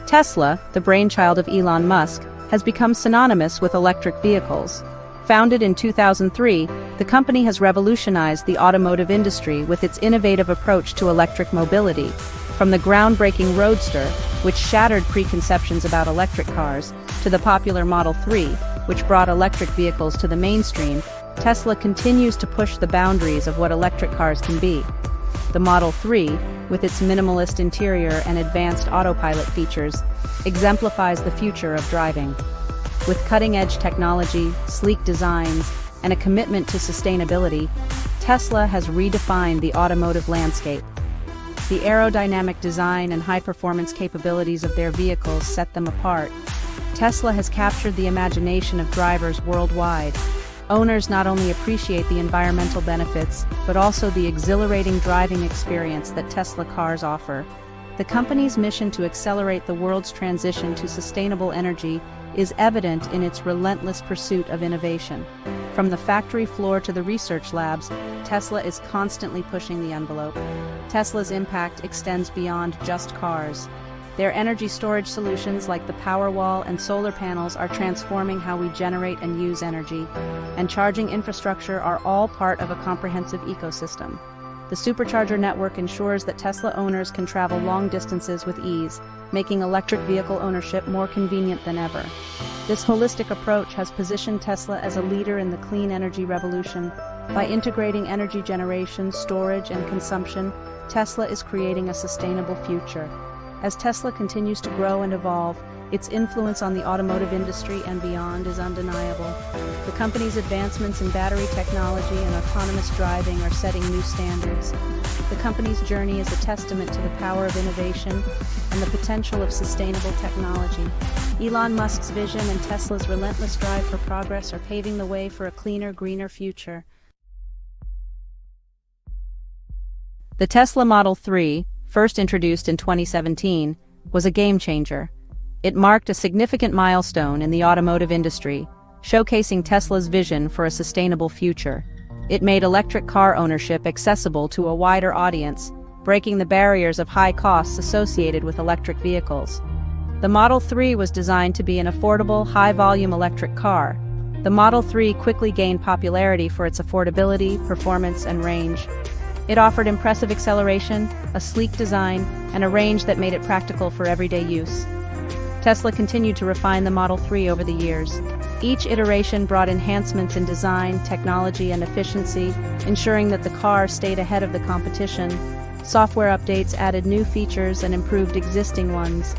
Tesla, the brainchild of Elon Musk, has become synonymous with electric vehicles. Founded in 2003, the company has revolutionized the automotive industry with its innovative approach to electric mobility. From the groundbreaking Roadster, which shattered preconceptions about electric cars, to the popular Model 3, which brought electric vehicles to the mainstream, Tesla continues to push the boundaries of what electric cars can be. The Model 3, with its minimalist interior and advanced autopilot features, exemplifies the future of driving. With cutting-edge technology, sleek designs, and a commitment to sustainability, Tesla has redefined the automotive landscape. The aerodynamic design and high-performance capabilities of their vehicles set them apart. Tesla has captured the imagination of drivers worldwide. Owners not only appreciate the environmental benefits, but also the exhilarating driving experience that Tesla cars offer. The company's mission to accelerate the world's transition to sustainable energy is evident in its relentless pursuit of innovation. From the factory floor to the research labs, Tesla is constantly pushing the envelope. Tesla's impact extends beyond just cars. Their energy storage solutions like the Powerwall and solar panels are transforming how we generate and use energy, and charging infrastructure are all part of a comprehensive ecosystem. The supercharger network ensures that Tesla owners can travel long distances with ease, making electric vehicle ownership more convenient than ever. This holistic approach has positioned Tesla as a leader in the clean energy revolution. By integrating energy generation, storage, and consumption, Tesla is creating a sustainable future. As Tesla continues to grow and evolve, its influence on the automotive industry and beyond is undeniable. The company's advancements in battery technology and autonomous driving are setting new standards. The company's journey is a testament to the power of innovation and the potential of sustainable technology. Elon Musk's vision and Tesla's relentless drive for progress are paving the way for a cleaner, greener future. The Tesla Model 3, first introduced in 2017, was a game-changer. It marked a significant milestone in the automotive industry, showcasing Tesla's vision for a sustainable future. It made electric car ownership accessible to a wider audience, breaking the barriers of high costs associated with electric vehicles. The Model 3 was designed to be an affordable, high-volume electric car. The Model 3 quickly gained popularity for its affordability, performance, and range. It offered impressive acceleration, a sleek design, and a range that made it practical for everyday use. Tesla continued to refine the Model 3 over the years. Each iteration brought enhancements in design, technology, and efficiency, ensuring that the car stayed ahead of the competition. Software updates added new features and improved existing ones.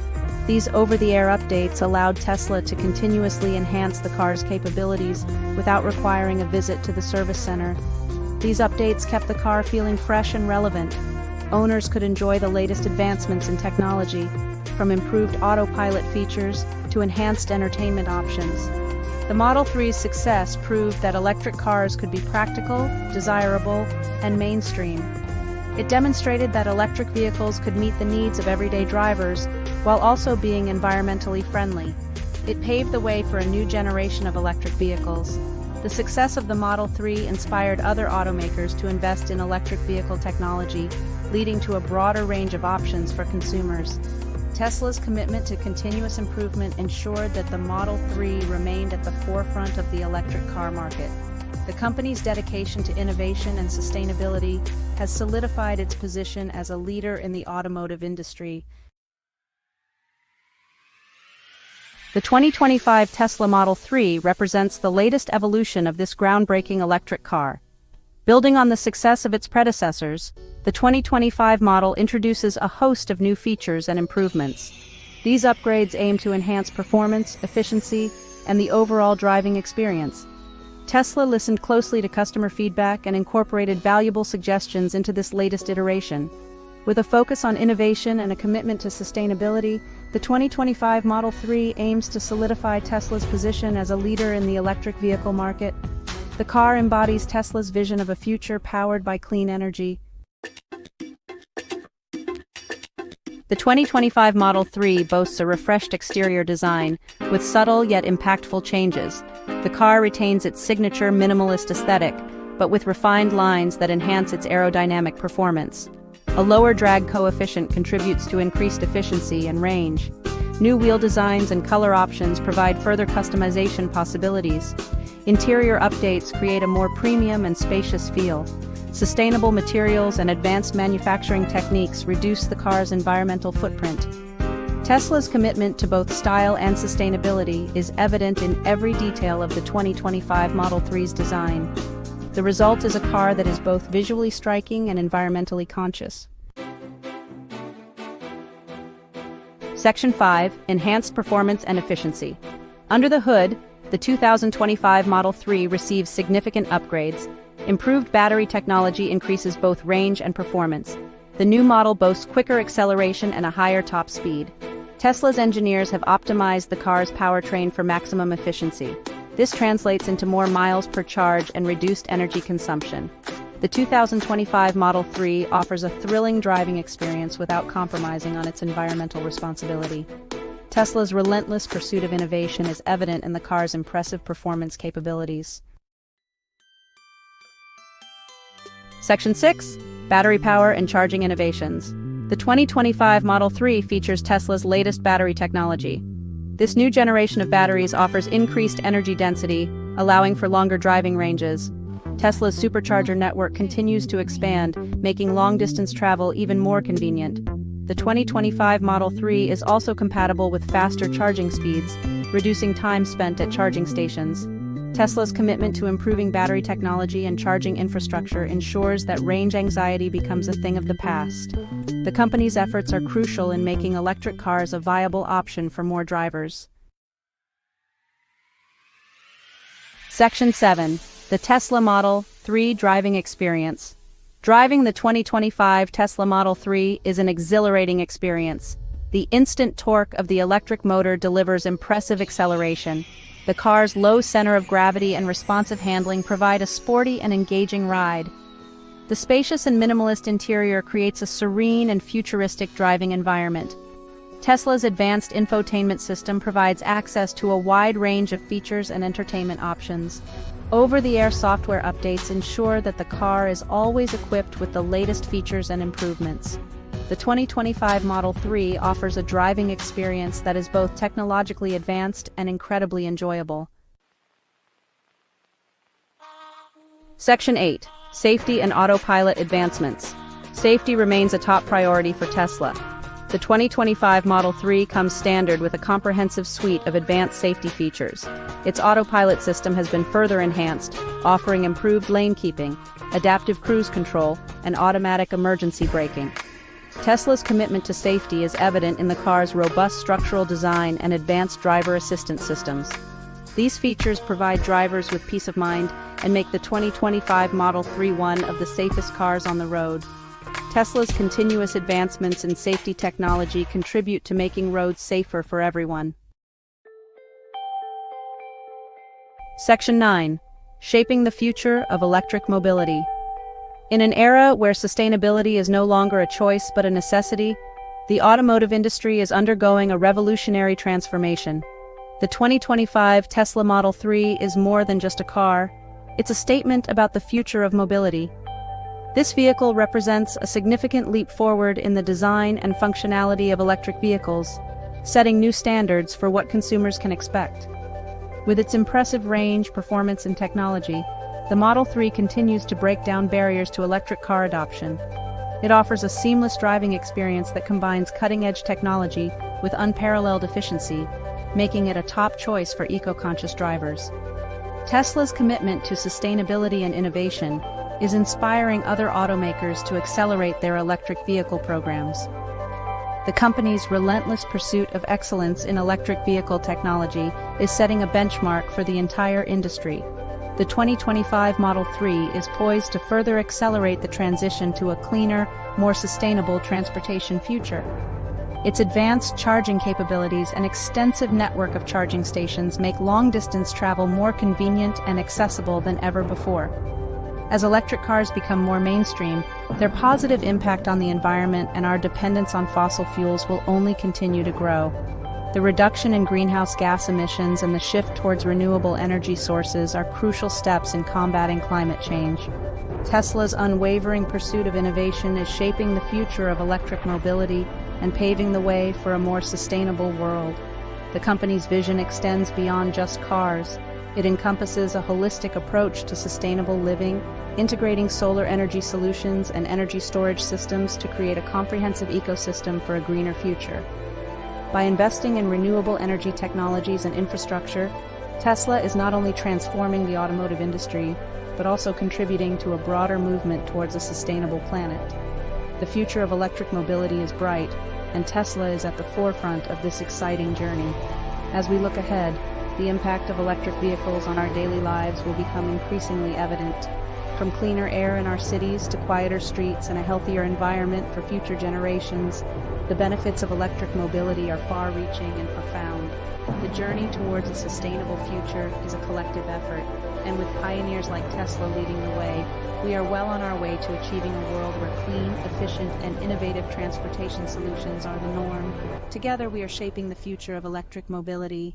These over-the-air updates allowed Tesla to continuously enhance the car's capabilities without requiring a visit to the service center. These updates kept the car feeling fresh and relevant. Owners could enjoy the latest advancements in technology, from improved autopilot features to enhanced entertainment options. The Model 3's success proved that electric cars could be practical, desirable, and mainstream. It demonstrated that electric vehicles could meet the needs of everyday drivers while also being environmentally friendly. It paved the way for a new generation of electric vehicles. The success of the Model 3 inspired other automakers to invest in electric vehicle technology, leading to a broader range of options for consumers. Tesla's commitment to continuous improvement ensured that the Model 3 remained at the forefront of the electric car market. The company's dedication to innovation and sustainability has solidified its position as a leader in the automotive industry. The 2025 Tesla Model 3 represents the latest evolution of this groundbreaking electric car. Building on the success of its predecessors, the 2025 model introduces a host of new features and improvements. These upgrades aim to enhance performance, efficiency, and the overall driving experience. Tesla listened closely to customer feedback and incorporated valuable suggestions into this latest iteration. With a focus on innovation and a commitment to sustainability, the 2025 Model 3 aims to solidify Tesla's position as a leader in the electric vehicle market. The car embodies Tesla's vision of a future powered by clean energy. The 2025 Model 3 boasts a refreshed exterior design, with subtle yet impactful changes. The car retains its signature minimalist aesthetic, but with refined lines that enhance its aerodynamic performance. A lower drag coefficient contributes to increased efficiency and range. New wheel designs and color options provide further customization possibilities. Interior updates create a more premium and spacious feel. Sustainable materials and advanced manufacturing techniques reduce the car's environmental footprint. Tesla's commitment to both style and sustainability is evident in every detail of the 2025 Model 3's design. The result is a car that is both visually striking and environmentally conscious. Section 5. Enhanced Performance and Efficiency. Under the hood, the 2025 Model 3 receives significant upgrades. Improved battery technology increases both range and performance. The new model boasts quicker acceleration and a higher top speed. Tesla's engineers have optimized the car's powertrain for maximum efficiency. This translates into more miles per charge and reduced energy consumption. The 2025 Model 3 offers a thrilling driving experience without compromising on its environmental responsibility. Tesla's relentless pursuit of innovation is evident in the car's impressive performance capabilities. Section 6. Battery Power and Charging Innovations. The 2025 Model 3 features Tesla's latest battery technology. This new generation of batteries offers increased energy density, allowing for longer driving ranges. Tesla's supercharger network continues to expand, making long-distance travel even more convenient. The 2025 Model 3 is also compatible with faster charging speeds, reducing time spent at charging stations. Tesla's commitment to improving battery technology and charging infrastructure ensures that range anxiety becomes a thing of the past. The company's efforts are crucial in making electric cars a viable option for more drivers. Section 7. The Tesla Model 3 Driving Experience. Driving the 2025 Tesla Model 3 is an exhilarating experience. The instant torque of the electric motor delivers impressive acceleration. The car's low center of gravity and responsive handling provide a sporty and engaging ride. The spacious and minimalist interior creates a serene and futuristic driving environment. Tesla's advanced infotainment system provides access to a wide range of features and entertainment options. Over-the-air software updates ensure that the car is always equipped with the latest features and improvements. The 2025 Model 3 offers a driving experience that is both technologically advanced and incredibly enjoyable. Section 8. Safety and Autopilot Advancements. Safety remains a top priority for Tesla. The 2025 Model 3 comes standard with a comprehensive suite of advanced safety features. Its autopilot system has been further enhanced, offering improved lane keeping, adaptive cruise control, and automatic emergency braking. Tesla's commitment to safety is evident in the car's robust structural design and advanced driver assistance systems. These features provide drivers with peace of mind and make the 2025 Model 3 one of the safest cars on the road. Tesla's continuous advancements in safety technology contribute to making roads safer for everyone. Section 9. Shaping the Future of Electric Mobility. In an era where sustainability is no longer a choice but a necessity, the automotive industry is undergoing a revolutionary transformation. The 2025 Tesla Model 3 is more than just a car. It's a statement about the future of mobility. This vehicle represents a significant leap forward in the design and functionality of electric vehicles, setting new standards for what consumers can expect. With its impressive range, performance, and technology, the Model 3 continues to break down barriers to electric car adoption. It offers a seamless driving experience that combines cutting-edge technology with unparalleled efficiency, making it a top choice for eco-conscious drivers. Tesla's commitment to sustainability and innovation is inspiring other automakers to accelerate their electric vehicle programs. The company's relentless pursuit of excellence in electric vehicle technology is setting a benchmark for the entire industry. The 2025 Model 3 is poised to further accelerate the transition to a cleaner, more sustainable transportation future. Its advanced charging capabilities and extensive network of charging stations make long-distance travel more convenient and accessible than ever before. As electric cars become more mainstream, their positive impact on the environment and our dependence on fossil fuels will only continue to grow. The reduction in greenhouse gas emissions and the shift towards renewable energy sources are crucial steps in combating climate change. Tesla's unwavering pursuit of innovation is shaping the future of electric mobility, and paving the way for a more sustainable world. The company's vision extends beyond just cars. It encompasses a holistic approach to sustainable living, integrating solar energy solutions and energy storage systems to create a comprehensive ecosystem for a greener future. By investing in renewable energy technologies and infrastructure, Tesla is not only transforming the automotive industry, but also contributing to a broader movement towards a sustainable planet. The future of electric mobility is bright, and Tesla is at the forefront of this exciting journey. As we look ahead, the impact of electric vehicles on our daily lives will become increasingly evident. From cleaner air in our cities to quieter streets and a healthier environment for future generations, the benefits of electric mobility are far-reaching and profound. The journey towards a sustainable future is a collective effort, and with pioneers like Tesla leading the way, we are well on our way to achieving a world where clean, efficient, and innovative transportation solutions are the norm. Together, we are shaping the future of electric mobility.